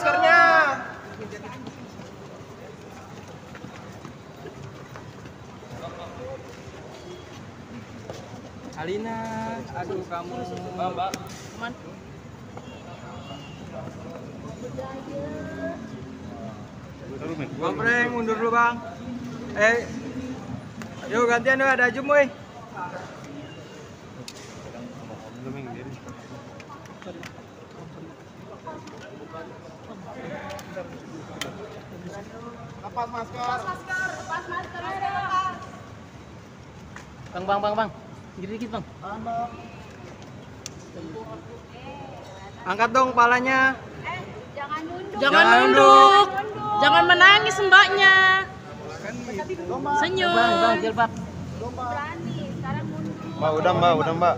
maskernya. Alina, aduh kamu, Mbak. Bang Frank, mundur dulu bang. Yuk gantian yuk, ada Ajum woi. Lepas masker. Lepas masker. Bang. Dikit bang. Angkat dong kepalanya. Jangan nunduk. Jangan menangis mbaknya. Senyum. Bang, jilbab. Mbak, udah mbak.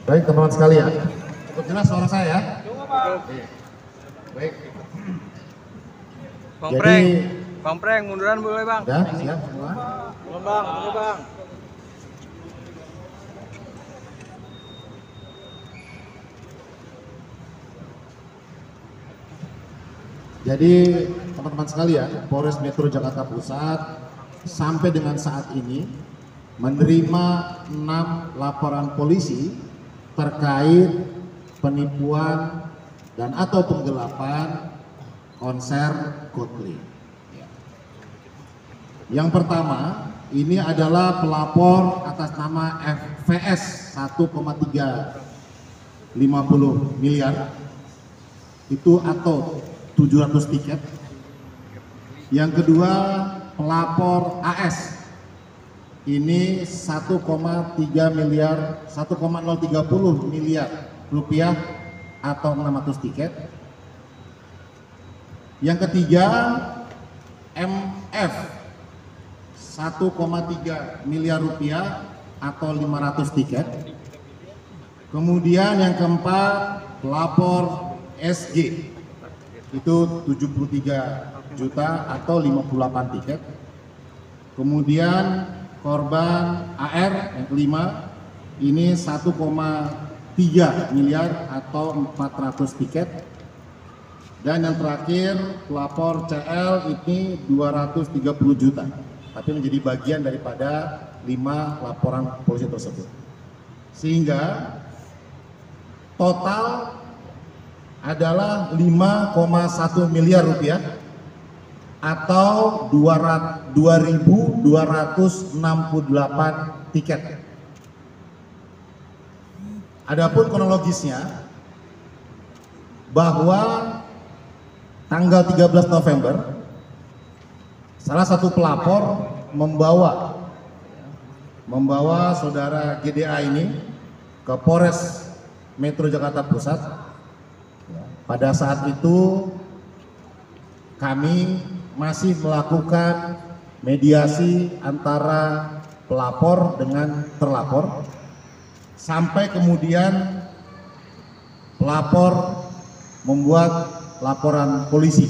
Baik teman-teman sekalian, cukup jelas suara saya ya? Baik. Bang Frank, munduran boleh bang? Udah, siap semua? Belum bang, tunggu bang. Jadi teman-teman sekalian, Polres Metro Jakarta Pusat sampai dengan saat ini menerima 6 laporan polisi terkait penipuan dan atau penggelapan konser Coldplay. Yang pertama, ini adalah pelapor atas nama FVS 1,350 miliar itu atau 700 tiket. Yang kedua, pelapor AS ini 1,3 miliar 1,030 miliar rupiah atau 600 tiket. Yang ketiga, MF 1,3 miliar rupiah atau 500 tiket. Kemudian yang keempat, pelapor SG itu 73 juta atau 58 tiket. Kemudian korban AR yang kelima ini 1,3 miliar atau 400 tiket. Dan yang terakhir pelapor CL ini 230 juta, tapi menjadi bagian daripada 5 laporan polisi tersebut. Sehingga total adalah 5,1 miliar rupiah atau 2.268 tiket. Adapun kronologisnya bahwa tanggal 13 November salah satu pelapor membawa saudara GDA ini ke Polres Metro Jakarta Pusat. Pada saat itu kami masih melakukan mediasi antara pelapor dengan terlapor sampai kemudian pelapor membuat laporan polisi.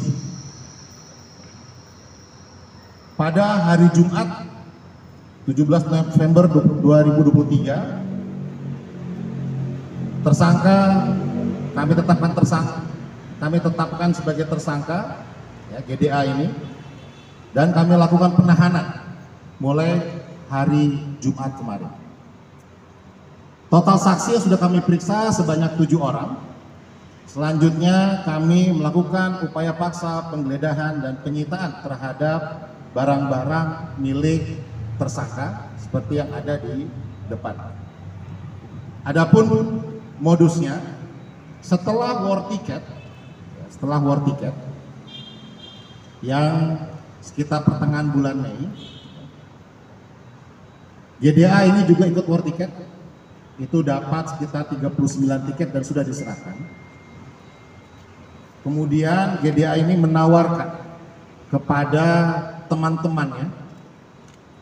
Pada hari Jumat 17 November 2023 kami tetapkan sebagai tersangka ya, GDA ini, dan kami lakukan penahanan mulai hari Jumat kemarin. Total saksi yang sudah kami periksa sebanyak 7 orang. Selanjutnya kami melakukan upaya paksa penggeledahan dan penyitaan terhadap barang-barang milik tersangka seperti yang ada di depan. Adapun modusnya, setelah war tiket yang sekitar pertengahan bulan Mei, GDA ini juga ikut war tiket, itu dapat sekitar 39 tiket dan sudah diserahkan. Kemudian GDA ini menawarkan kepada teman-temannya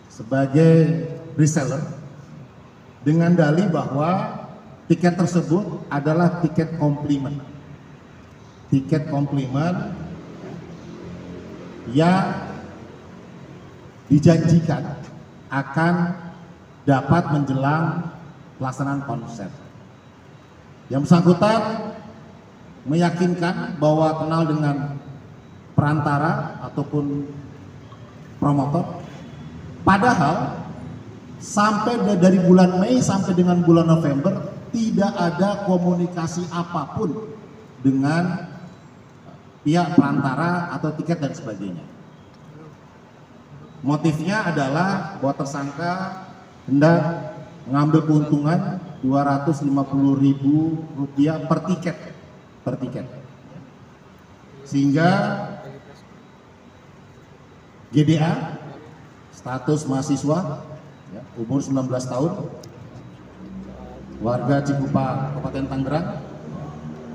sebagai reseller dengan dalih bahwa tiket tersebut adalah tiket komplimen. Tiket komplimen yang dijanjikan akan dapat menjelang pelaksanaan konser. Yang bersangkutan meyakinkan bahwa kenal dengan perantara ataupun promotor, padahal sampai dari bulan Mei sampai dengan bulan November tidak ada komunikasi apapun dengan pihak perantara atau tiket dan sebagainya. Motifnya adalah bahwa tersangka hendak mengambil keuntungan Rp250.000 per tiket, sehingga GDA status mahasiswa ya, umur 19 tahun, warga Cikupa, Kabupaten Tangerang,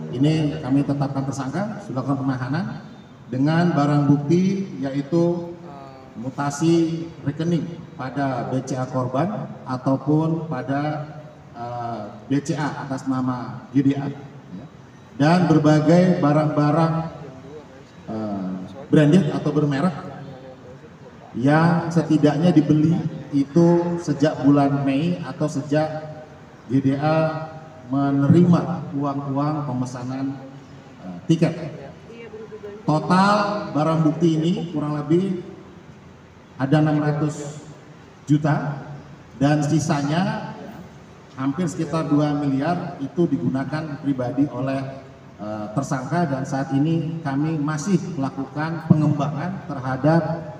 ini kami tetapkan tersangka, sudah lakukan penahanan dengan barang bukti yaitu mutasi rekening pada BCA korban ataupun pada BCA atas nama GDA ya, dan berbagai barang-barang branded atau bermerek yang setidaknya dibeli itu sejak bulan Mei atau sejak GDA menerima uang-uang pemesanan tiket. Total barang bukti ini kurang lebih ada 600 juta dan sisanya hampir sekitar 2 miliar itu digunakan pribadi oleh tersangka, dan saat ini kami masih melakukan pengembangan terhadap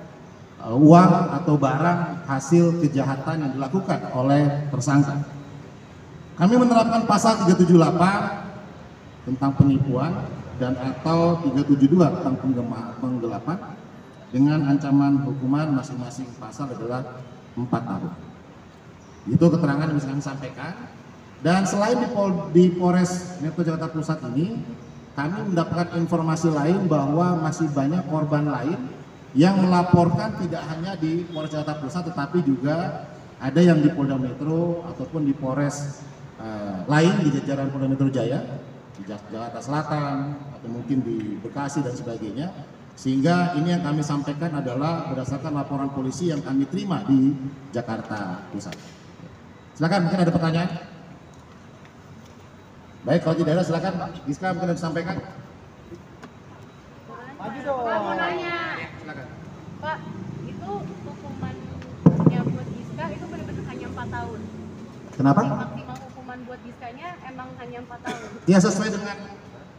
uang atau barang hasil kejahatan yang dilakukan oleh tersangka. Kami menerapkan pasal 378 tentang penipuan dan atau 372 tentang penggelapan dengan ancaman hukuman masing-masing pasal adalah 4 tahun. Itu keterangan yang bisa kami sampaikan. Dan selain di Polres Metro Jakarta Pusat ini, kami mendapatkan informasi lain bahwa masih banyak korban lain yang melaporkan tidak hanya di Polres Jakarta Pusat, tetapi juga ada yang di Polda Metro ataupun di Polres lain di jajaran Polda Metro Jaya, di Jakarta Selatan atau mungkin di Bekasi dan sebagainya. Sehingga ini yang kami sampaikan adalah berdasarkan laporan polisi yang kami terima di Jakarta Pusat. Silakan, mungkin ada pertanyaan. Baik, kalau tidak ada silakan Pak Giska mungkin ada disampaikan. Maju dong. Pak mau nanya. Silakan. Pak, itu hukumannya buat Giska itu benar-benar hanya 4 tahun. Kenapa? Maksimal hukuman buat Giskanya emang hanya 4 tahun. Ya,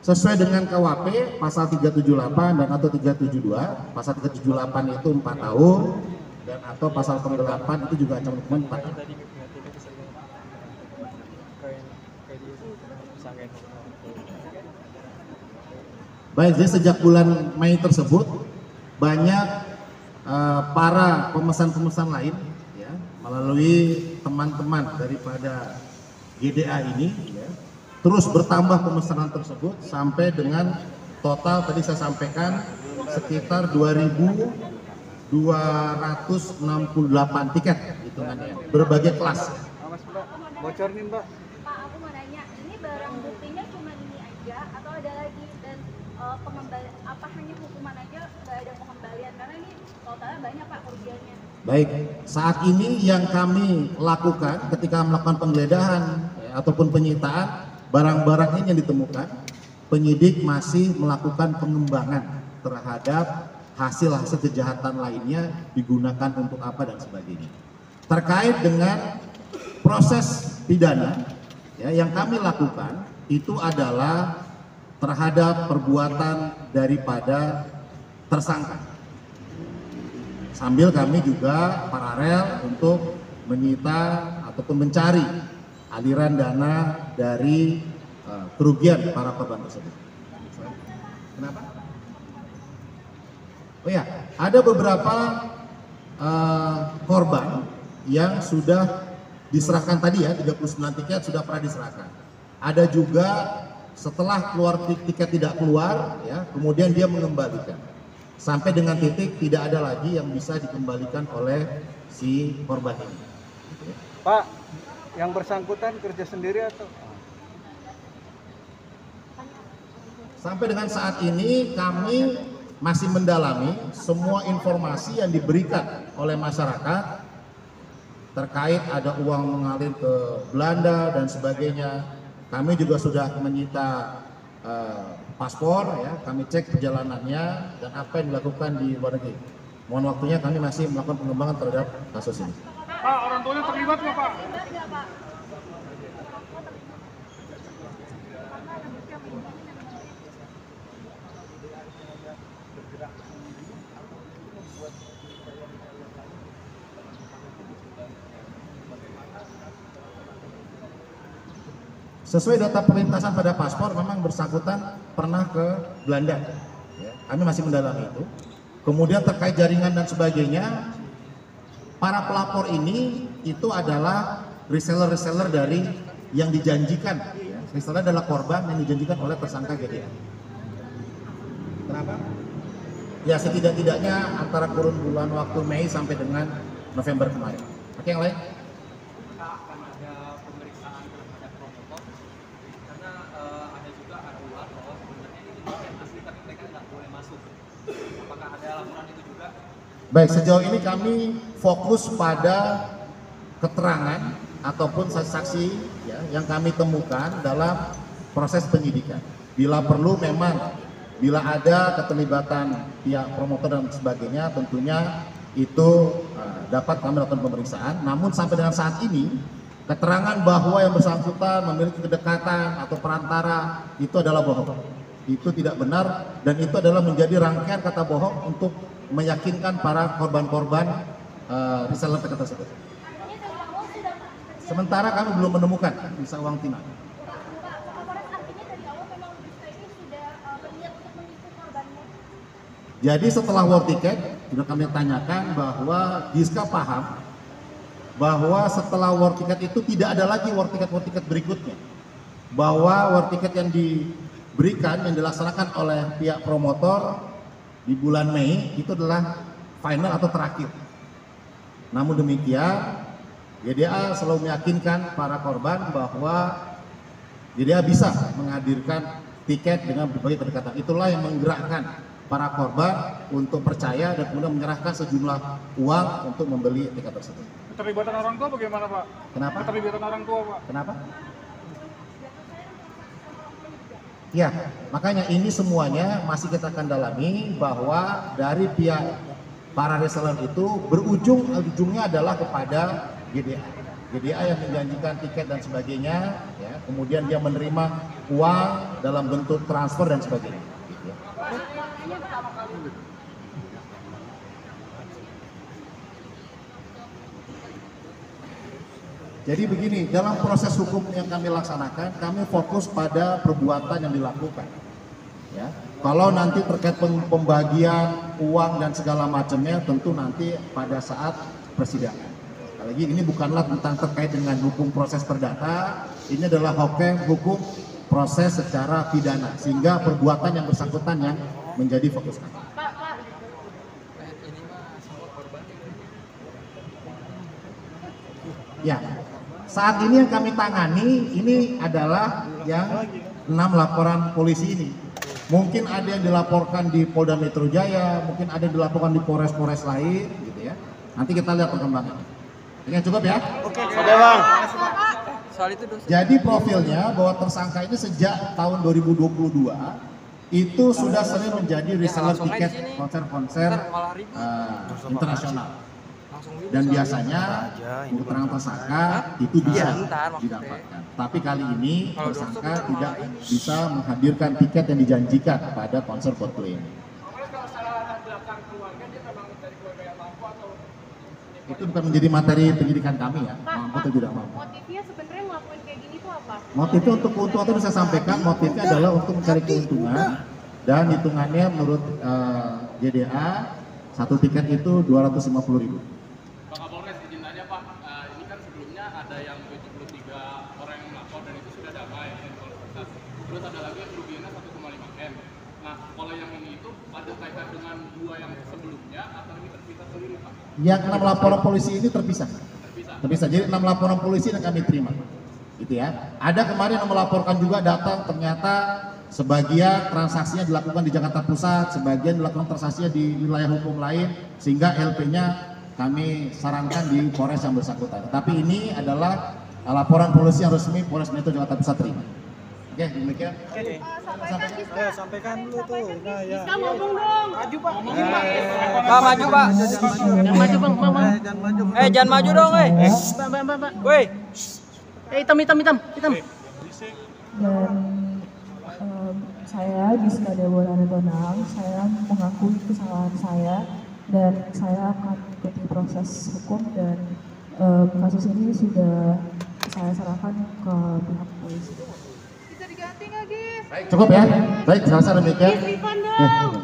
sesuai dengan KUHP pasal 378 dan atau 372. Pasal 378 itu 4 tahun dan atau pasal penggelapan itu juga ancaman hukuman 4 tahun. Baik, jadi sejak bulan Mei tersebut banyak para pemesan-pemesan lain ya, melalui teman-teman daripada GDA ini ya, terus bertambah pemesanan tersebut sampai dengan total tadi saya sampaikan sekitar 2.268 tiket hitungannya, berbagai kelas. Bocor nih Mbak. Pak, aku mau nanya, ini barang buktinya cuma ini aja atau ada lagi, dan pengembalian apa hanya hukuman aja, nggak ada pengembalian, karena ini totalnya banyak Pak kerugiannya. Baik, saat ini yang kami lakukan ketika melakukan penggeledahan ya, ataupun penyitaan barang-barang ini yang ditemukan, penyidik masih melakukan pengembangan terhadap hasil-hasil kejahatan lainnya digunakan untuk apa dan sebagainya. Terkait dengan proses pidana ya, yang kami lakukan itu adalah terhadap perbuatan daripada tersangka. Sambil kami juga paralel untuk menyita ataupun mencari aliran dana dari kerugian para korban tersebut. Kenapa? Oh ya, ada beberapa korban yang sudah diserahkan tadi ya, 39 tiket sudah pernah diserahkan. Ada juga setelah keluar tiket tidak keluar ya, kemudian dia mengembalikan. Sampai dengan titik tidak ada lagi yang bisa dikembalikan oleh si korban ini. Pak, yang bersangkutan kerja sendiri atau? Sampai dengan saat ini kami masih mendalami semua informasi yang diberikan oleh masyarakat terkait ada uang mengalir ke Belanda dan sebagainya. Kami juga sudah menyita paspor, ya, kami cek perjalanannya dan apa yang dilakukan di luar negeri. Mohon waktunya, kami masih melakukan pengembangan terhadap kasus ini. Pak, orang tuanya terlibat nggak Pak? Sesuai data perlintasan pada paspor, memang bersangkutan pernah ke Belanda. Ya, kami masih mendalami itu. Kemudian terkait jaringan dan sebagainya, para pelapor ini itu adalah reseller-reseller dari yang dijanjikan. Ya. Reseller adalah korban yang dijanjikan oleh tersangka GDA. Kenapa? Ya, setidak-tidaknya antara kurun bulan waktu Mei sampai dengan November kemarin. Oke, yang lain? Baik, sejauh ini kami fokus pada keterangan ataupun saksi-saksi, ya, yang kami temukan dalam proses penyidikan. Bila perlu memang, bila ada keterlibatan pihak promotor dan sebagainya, tentunya itu dapat kami lakukan pemeriksaan. Namun sampai dengan saat ini, keterangan bahwa yang bersangkutan memiliki kedekatan atau perantara itu adalah bohong. Itu tidak benar dan itu adalah menjadi rangkaian kata bohong untuk meyakinkan para korban-korban reseller tiket tersebut. Sementara kami belum menemukan visa uang tunai. Jadi setelah war ticket, sudah kami tanyakan bahwa Giska paham bahwa setelah war ticket itu tidak ada lagi war ticket berikutnya. Bahwa war ticket yang diberikan, yang dilaksanakan oleh pihak promotor di bulan Mei itu adalah final atau terakhir. Namun demikian, GDA selalu meyakinkan para korban bahwa GDA bisa menghadirkan tiket dengan berbagai pendekatan. Itulah yang menggerakkan para korban untuk percaya dan kemudian menyerahkan sejumlah uang untuk membeli tiket tersebut. Keterlibatan orang tua bagaimana Pak? Kenapa? Keterlibatan orang tua Pak. Kenapa? Ya, makanya ini semuanya masih kita akan dalami bahwa dari pihak para reseller itu ujungnya adalah kepada GDA. GDA yang menjanjikan tiket dan sebagainya, ya, kemudian dia menerima uang dalam bentuk transfer dan sebagainya. Gitu ya. Jadi begini, dalam proses hukum yang kami laksanakan, kami fokus pada perbuatan yang dilakukan. Ya, kalau nanti terkait pembagian uang dan segala macamnya, tentu nanti pada saat persidangan. Lagi ini bukanlah tentang terkait dengan hukum proses perdata, ini adalah hukum proses secara pidana, sehingga perbuatan yang bersangkutan yang menjadi fokus kami. Ya. Saat ini yang kami tangani ini adalah yang 6 laporan polisi ini. Mungkin ada yang dilaporkan di Polda Metro Jaya, mungkin ada yang dilaporkan di Polres-Polres lain, gitu ya. Nanti kita lihat perkembangan. Ini cukup ya? Oke, Bang. Jadi profilnya bahwa tersangka ini sejak tahun 2022 itu sudah sering menjadi reseller tiket konser-konser internasional. Dan biasanya keterangan tersangka itu bisa didapatkan. Tapi kali ini tersangka tidak bisa menghadirkan tiket yang dijanjikan pada konser Coldplay ini. Itu bukan menjadi materi penyidikan kami ya, mampu atau tidak mampu. Motifnya sebenarnya ngelakuin kayak gini tuh apa? Motifnya untuk keuntungan itu bisa sampaikan, motifnya adalah untuk mencari keuntungan dan hitungannya menurut GDA satu tiket itu 250.000. Pak Kapolres, izin tanya Pak, ini kan sebelumnya ada yang 73 orang yang melapor dan itu sudah damai dan konfrontasi. Terus ada lagi yang kerugiannya 1,5 M. Nah, kalau yang ini itu ada kaitan dengan dua yang sebelumnya atau ini terpisah sendiri Pak? Yang 6 laporan polisi ini terpisah. Terpisah. Jadi 6 laporan polisi yang kami terima. Gitu ya. Ada kemarin yang melaporkan juga datang ternyata sebagian transaksinya dilakukan di Jakarta Pusat, sebagian dilakukan transaksinya di wilayah hukum lain, sehingga LP-nya kami sarankan di Polres yang bersangkutan. Tapi ini adalah laporan polisi yang resmi Polres Metro Jakarta Pusat terima. Oke, demikian. Sampaikan Giska. Ayo sampaikan dulu tuh. Nah, ya. Giska ngomong dong. Maju Pak. Pak maju Pak. Jangan maju bang, bang. Jangan maju. Jangan maju dong Bang. Woi. Hitam. Dan saya Giska Deborah Retonang, saya mengakui kesalahan saya dan saya akan ikuti proses hukum dan kasus ini sudah saya serahkan ke pihak polisi. Bisa diganti nggak, Gis? Cukup ya? Baik, selesai demikian. Gis, refund dong.